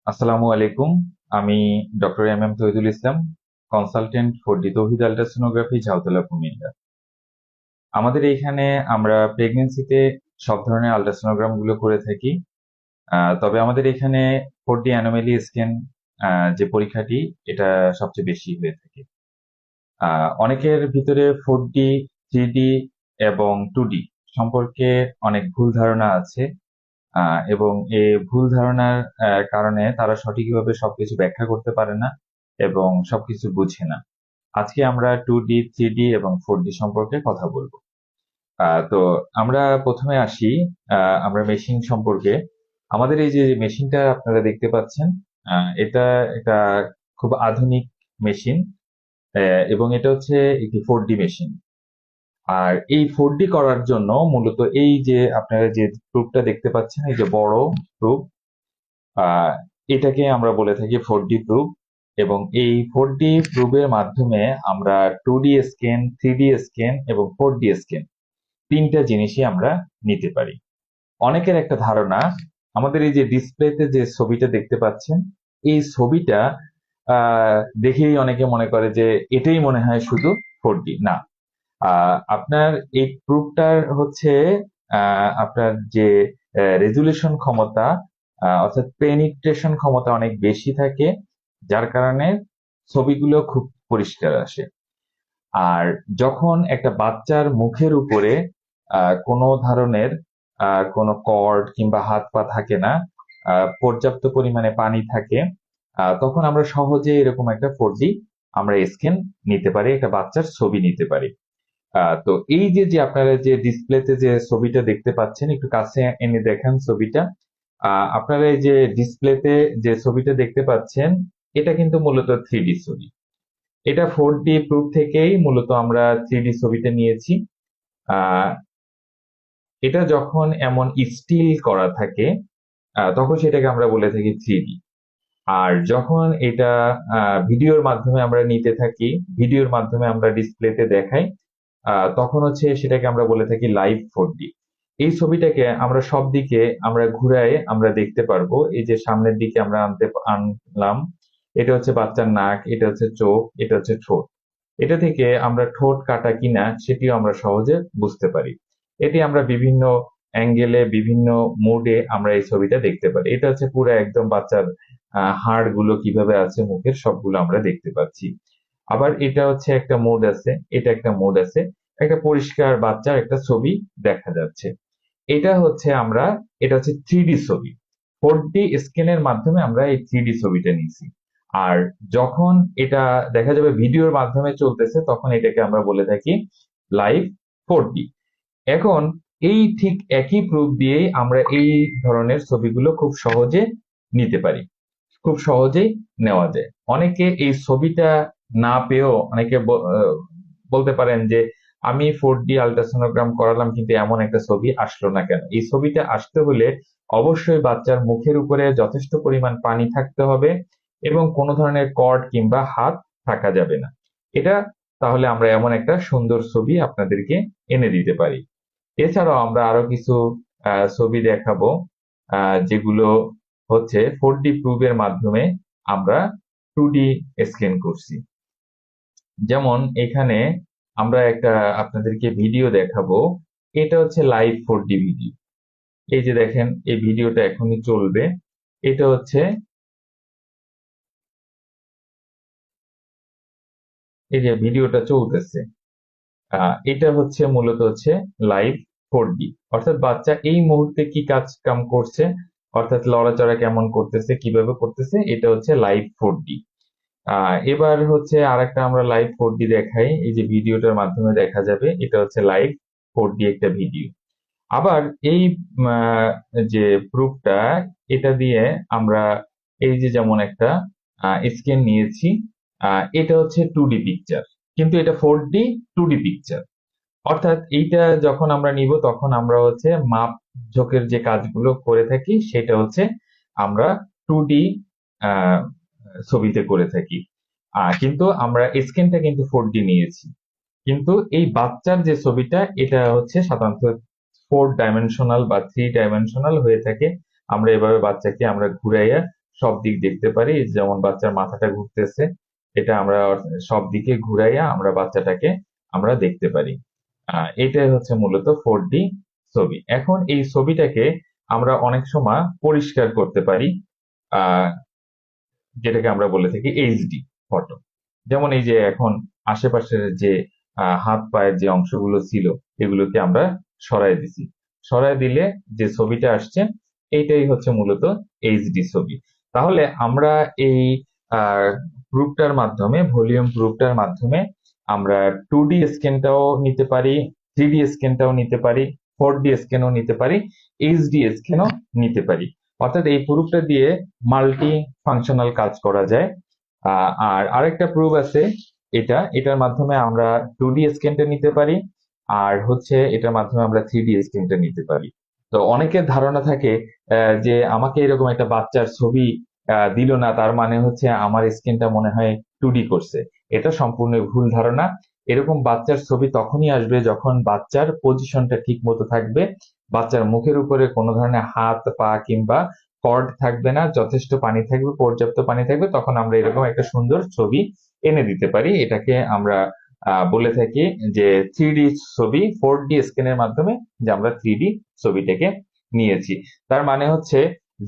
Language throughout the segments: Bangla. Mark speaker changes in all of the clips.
Speaker 1: আসসালামু আলাইকুম। আমি doctor M M Touhidul Islam, consultant for the Touhid ultrasonography, Jhautala, Comilla. আমাদের এইখানে আমরা প্রেগনেন্সিতে সব ধরনের আল্ট্রাসোনোগ্রাম গুলো করে থাকি। তবে আমাদের এখানে 4D অ্যানোমেলি স্ক্যান যে পরীক্ষাটি, এটা সবচেয়ে বেশি হয়ে থাকে। অনেকের ভিতরে 4D, 3D এবং 2D সম্পর্কে অনেক ভুল ধারণা আছে। এবং এই ভুল ধারণার কারণে তারা সঠিকভাবে সবকিছু ব্যাখ্যা করতে পারে না এবং সবকিছু বুঝে না। আজকে আমরা 2D, 3D এবং 4D সম্পর্কে কথা বলবো। তো আমরা প্রথমে আসি আমরা মেশিন সম্পর্কে। আমাদের এই যে মেশিনটা আপনারা দেখতে পাচ্ছেন, এটা একটা খুব আধুনিক মেশিন, এবং এটা হচ্ছে একটি 4D মেশিন। আর এই 4D করার জন্য মূলত এই যে আপনারা যে প্রুফটা দেখতে পাচ্ছেন, এই যে বড় প্রুফ, আহ এটাকে আমরা বলে থাকি 4D প্রুফ। এবং এই 4D প্রুফের মাধ্যমে আমরা 2D স্ক্যান, 3D স্ক্যান এবং 4D স্ক্যান, তিনটা জিনিসই আমরা নিতে পারি। অনেকের একটা ধারণা, আমাদের এই যে ডিসপ্লেতে যে ছবিটা দেখতে পাচ্ছেন, এই ছবিটা দেখেই অনেকে মনে করে যে এটাই মনে হয় শুধু 4D। না, আপনার এই প্রুফটার হচ্ছে আপনার যে রেজুলেশন ক্ষমতা, অর্থাৎ পেনিট্রেশন ক্ষমতা অনেক বেশি থাকে, যার কারণে ছবিগুলো খুব পরিষ্কার আসে। আর যখন একটা বাচ্চার মুখের উপরে কোনো ধরনের কোনো কর্ড কিংবা হাত পা থাকে না, পর্যাপ্ত পরিমাণে পানি থাকে, তখন আমরা সহজে এরকম একটা 4D আমরা স্ক্যান নিতে পারি, একটা বাচ্চার ছবি নিতে পারি। তো এই যে যে আপনারা যে ডিসপ্লেতে যে ছবিটা দেখতে পাচ্ছেন, একটু কাছে এনে দেখেন ছবিটা। আপনারা এই যে ডিসপ্লেতে যে ছবিটা দেখতে পাচ্ছেন, এটা কিন্তু মূলত 3D ছবি। এটা 4D প্রুফ থেকেই মূলত আমরা 3D ছবিটা নিয়েছি। আহ এটা যখন এমন স্টিল করা থাকে, তখন সেটাকে আমরা বলে থাকি 3D। আর যখন এটা ভিডিওর মাধ্যমে আমরা নিতে থাকি, ভিডিওর মাধ্যমে আমরা ডিসপ্লেতে দেখাই, তখন হচ্ছে সেটাকে আমরা বলে থাকি লাইভ 4D। এই ছবিটাকে আমরা সব দিকে আমরা ঘুরায় আমরা দেখতে পারবো। এই যে সামনের দিকে আমরা আনলাম, এটা হচ্ছে বাচ্চার নাক, এটা হচ্ছে চোখ, এটা হচ্ছে ঠোঁট। এটা থেকে আমরা ঠোঁট কাটা কিনা সেটিও আমরা সহজে বুঝতে পারি। এটি আমরা বিভিন্ন অ্যাঙ্গেলে, বিভিন্ন মোডে আমরা এই ছবিটা দেখতে পারি। এটা হচ্ছে পুরো একদম বাচ্চার হাড় গুলো কিভাবে আছে মুখের, সবগুলো আমরা দেখতে পাচ্ছি। আবার এটা হচ্ছে একটা মোড আছে, এটা একটা মোড আছে, একটা পরিষ্কার বাচ্চার একটা ছবি দেখা যাচ্ছে। এটা হচ্ছে আমরা, এটা হচ্ছে 3D ছবি। 4D স্ক্যানের মাধ্যমে আমরা এই 3D ছবিটা নিয়েছি। আর যখন এটা দেখা যাবে ভিডিওর মাধ্যমে চলতেছে, তখন এটাকে আমরা বলে থাকি লাইভ 4D। এখন এই ঠিক একই প্রুফ দিয়েই আমরা এই ধরনের ছবিগুলো খুব সহজে নিতে পারি, খুব সহজেই নেওয়া যায়। অনেকে এই ছবিটা না পেয়েও অনেকে বলতে পারেন যে আমি 4D আল্ট্রাসোনোগ্রাম করালাম কিন্তু এমন একটা ছবি আসলো না কেন। এই ছবিটা আসতে হলে অবশ্যই বাচ্চার মুখের উপরে যথেষ্ট পরিমাণ পানি থাকতে হবে এবং কোনো ধরনের কর্ড কিংবা হাত থাকা যাবে না। এটা, তাহলে আমরা এমন একটা সুন্দর ছবি আপনাদেরকে এনে দিতে পারি। এছাড়াও আমরা আরো কিছু ছবি দেখাবো, যেগুলো হচ্ছে 4D প্রুফের মাধ্যমে আমরা 2D স্ক্যান করছি। যেমন এখানে আমরা একটা আপনাদেরকে ভিডিও দেখাবো। এটা হচ্ছে লাইভ 4D ভিডিও। এই যে দেখেন, এই ভিডিওটা এখনই চলবে। এটা হচ্ছে, এই যে ভিডিওটা চলতেছে, এটা হচ্ছে মূলত হচ্ছে লাইভ 4D। অর্থাৎ বাচ্চা এই মুহূর্তে কি কাজ কাম করছে, অর্থাৎ লড়াচড়া কেমন করতেছে, কিভাবে করতেছে, এটা হচ্ছে লাইভ 4D। এবার হচ্ছে আরেকটা আমরা লাইভ 4D দেখাই, এই যে ভিডিওটার মাধ্যমে দেখা যাবে, এটা হচ্ছে লাইভ 4D একটা ভিডিও। আবার এই আহ, যে প্রুফটা, এটা দিয়ে আমরা এই যে যেমন একটা স্ক্যান নিয়েছি, এটা হচ্ছে 2D পিকচার, কিন্তু এটা 4D 2D পিকচার। অর্থাৎ এইটা যখন আমরা নিব, তখন আমরা হচ্ছে মাপ ঝোঁকের যে কাজগুলো করে থাকি, সেটা হচ্ছে আমরা 2D ছবিতে করে থাকি। কিন্তু আমরা স্ক্যানটা কিন্তু 4D নিয়েছি। কিন্তু এই বাচ্চার যে ছবিটা, এটা হচ্ছে সাধারণত 4 ডাইমেনশনাল বা 3 ডাইমেনশনাল হয়ে থাকে। আমরা এভাবে বাচ্চাকে আমরা ঘুরাইয়া সব দিক দেখতে পারি, যেমন বাচ্চার মাথাটা ঘুরতেছে, এটা আমরা সব দিকে ঘুরাইয়া আমরা বাচ্চাটাকে আমরা দেখতে পারি। এটাই হচ্ছে মূলত 4D ছবি। এখন এই ছবিটাকে আমরা অনেক সময় পরিষ্কার করতে পারি, আহ যেটাকে আমরা বলে থাকি এইচডি ফটো। যেমন এই যে এখন আশেপাশের যে হাত পায়ের যে অংশগুলো ছিল এগুলোকে আমরা সরাই দিছি। সরাই দিলে যে ছবিটা আসছে এইটাই হচ্ছে মূলত এইচডি ছবি। তাহলে আমরা এই প্রুফটার মাধ্যমে, ভলিউম প্রুফটার মাধ্যমে আমরা 2D স্ক্যানটাও নিতে পারি, 3D স্ক্যানটাও নিতে পারি, 4D স্ক্যানও নিতে পারি, এইচডি স্ক্যানও নিতে পারি। অর্থাৎ এই প্রুফটা দিয়ে মাল্টি ফাংশনাল কাজ করা যায়। আর আরেকটা প্রুফ আছে, এটার মাধ্যমে আমরা 2D স্ক্যানটা নিতে পারি, আর হচ্ছে এটার মাধ্যমে আমরা 3D স্ক্যানটা নিতে পারি। তো অনেকের ধারণা থাকে যে আমাকে এরকম একটা বাচ্চার ছবি দিল না, তার মানে হচ্ছে আমার স্ক্যানটা মনে হয় 2D করছে। এটা সম্পূর্ণ ভুল ধারণা। এরকম বাচ্চার ছবি তখনই আসবে যখন বাচ্চার পজিশনটা ঠিক মতো থাকবে, বাচ্চার মুখের উপরে কোনো ধরনের হাত পা কিংবা কর্ড থাকবে না, যথেষ্ট পানি থাকবে, পর্যাপ্ত পানি থাকবে, তখন আমরা এরকম একটা সুন্দর ছবি এনে দিতে পারি। এটাকে আমরা বলে থাকি যে 3D ছবি, 4D স্ক্যানের মাধ্যমে যে আমরা 3D ছবিটাকে নিয়েছি। তার মানে হচ্ছে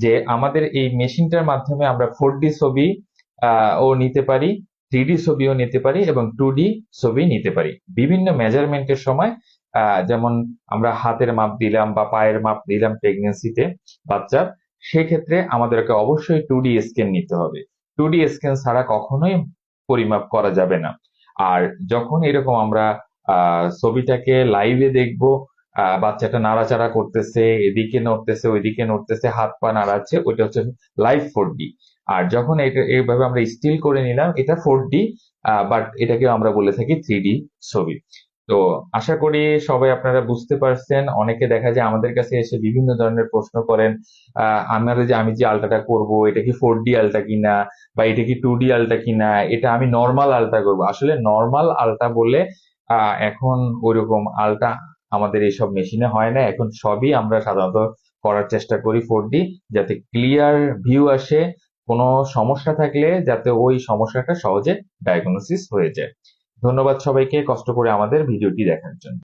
Speaker 1: যে আমাদের এই মেশিনটার মাধ্যমে আমরা 4D ছবি ও নিতে পারি, 3D ছবিও নিতে পারি এবং 2D ছবি নিতে পারি বিভিন্ন মেজারমেন্টের সময়। যেমন আমরা হাতের মাপ দিলাম বা পায়ের মাপ দিলাম প্রেগনেন্সিতে বাচ্চার, সেক্ষেত্রে আমাদেরকে অবশ্যই 2D স্ক্যান নিতে হবে। 2D স্ক্যান ছাড়া কখনোই পরিমাপ করা যাবে না। আর যখন এরকম আমরা ছবিটাকে লাইভে দেখবো, বাচ্চাটা নাড়াচাড়া করতেছে, এদিকে নড়তেছে ওইদিকে নড়তেছে, হাত পা নাড়াচ্ছে, ওইটা হচ্ছে লাইভ 4D। আর যখন এটা এইভাবে আমরা স্টিল করে নিলাম, এটা 4D, বাট এটাকে আমরা বলে থাকি 3D ছবি। তো আশা করি সবাই আপনারা বুঝতে পারছেন। অনেকে দেখা যায় আমাদের কাছে এসে বিভিন্ন ধরনের প্রশ্ন করেন, আমি যে আলট্রাটা করব এটা কি 4D আলট্রা কিনা, বা এটা কি 2D আলট্রা কিনা, এটা আমি নর্মাল আলট্রা করব। আসলে নর্মাল আলট্রা বলে এখন ওইরকম আলট্রা আমাদের এইসব মেশিনে হয় না। এখন সবই আমরা সাধারণত করার চেষ্টা করি 4D, যাতে ক্লিয়ার ভিউ আসে, কোনো সমস্যা থাকলে যাতে ওই সমস্যাটা সহজে ডায়াগনোসিস হয়ে যায়। ধন্যবাদ সবাইকে কষ্ট করে আমাদের ভিডিওটি দেখার জন্য।